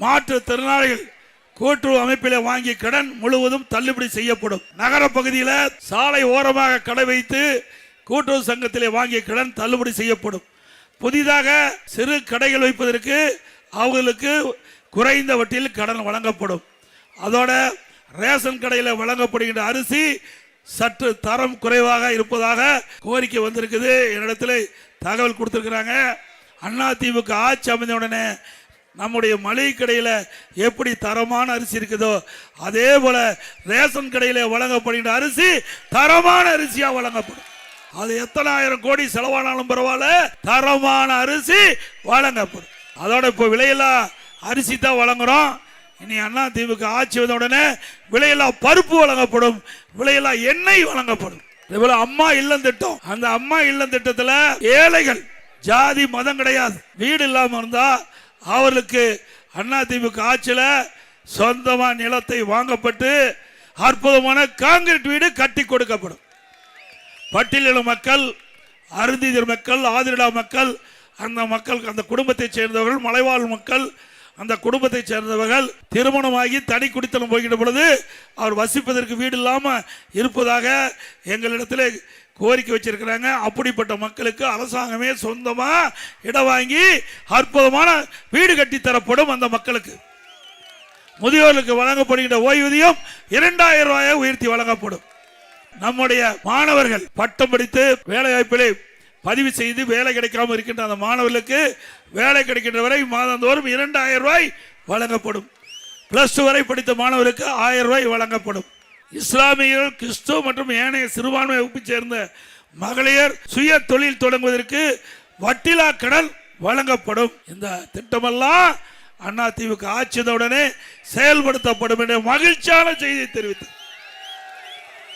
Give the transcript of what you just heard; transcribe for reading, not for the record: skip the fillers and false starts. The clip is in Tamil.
மாற்றுத்திறனாளிகள் கூட்டுறவு அமைப்பில் வாங்கிய கடன் முழுவதும் தள்ளுபடி செய்யப்படும். நகர பகுதியில் சாலை ஓரமாக கடை வைத்து கூட்டுறவு சங்கத்திலே வாங்கிய கடன் தள்ளுபடி செய்யப்படும். புதிதாக சிறு கடைகள் வைப்பதற்கு அவர்களுக்கு குறைந்த வட்டியில் கடன் வழங்கப்படும். அதோட ரேஷன் கடையில் வழங்கப்படுகின்ற அரிசி சற்று தரம் குறைவாக இருப்பதாக கோரிக்கை வந்திருக்குது. என்னிடத்தில் தகவல் கொடுத்திருக்கிறாங்க. அதிமுக ஆட்சி அமைந்த உடனே நம்முடைய மளிகை கடையில் எப்படி தரமான அரிசி இருக்குதோ அதே போல ரேஷன் கடையில் வழங்கப்படுகின்ற அரிசி தரமான அரிசியா வழங்கப்படும். அது எத்தனை ஆயிரம் கோடி செலவானாலும் பரவாயில்ல, தரமான அரிசி வழங்கப்படும். அதோட இப்போ விலையில்லா அரிசி தான் வழங்குறோம். இனி அதிமுக ஆட்சி வந்த உடனே விலையில்லா பருப்பு வழங்கப்படும், விலையில்லா எண்ணெய் வழங்கப்படும். இதுபோல அம்மா இல்லம் திட்டம், அந்த அம்மா இல்லம் திட்டத்தில் ஏழைகள் ஜாதி மதம் கிடையாது, வீடு இல்லாம இருந்தா அவர்களுக்கு அதிமுக ஆட்சியில் சொந்தமா நிலத்தை வாங்கப்பட்டு அற்புதமான கான்கிரீட் வீடு கட்டி கொடுக்கப்படும். பட்டியலின மக்கள், அருந்திதர் மக்கள், ஆதிரிடா மக்கள், அந்த மக்கள், அந்த குடும்பத்தை சேர்ந்தவர்கள், மலைவாழ் மக்கள், அந்த குடும்பத்தை சேர்ந்தவர்கள் திருமணமாகி தனி குடித்தனம் போகின்ற பொழுது அவர் வசிப்பதற்கு வீடு இல்லாமல் இருப்பதாக எங்களிடத்தில் கோரிக்கை வச்சிருக்கிறாங்க. அப்படிப்பட்ட மக்களுக்கு அரசாங்கமே சொந்தமா இடம் வாங்கி அற்புதமான வீடு கட்டி தரப்படும். அந்த மக்களுக்கு முதியோர்களுக்கு வழங்கப்படுகின்ற ஓய்வூதியம் 2000 ரூபாயை உயர்த்தி வழங்கப்படும். நம்முடைய மாணவர்கள் பட்டம் படித்து வேலை வாய்ப்பிலே பதிவு செய்து வேலை கிடைக்காமல் இருக்கின்ற அந்த மாணவர்களுக்கு வேலை கிடைக்கின்ற வரை மாதந்தோறும் 2000 ரூபாய் வழங்கப்படும். +2 வரை படித்த மாணவர்களுக்கு 1000 ரூபாய் வழங்கப்படும். இஸ்லாமியர்கள், கிறிஸ்துவ மற்றும் ஏனைய சிறுபான்மை வகுப்பை சேர்ந்த மகளிர் சுய தொழில் தொடங்குவதற்கு வட்டிலா கடன் வழங்கப்படும். இந்த திட்டமெல்லாம் அதிமுக ஆட்சியுடனே செயல்படுத்தப்படும் என்ற மகிழ்ச்சியான செய்தியை தெரிவித்தார்.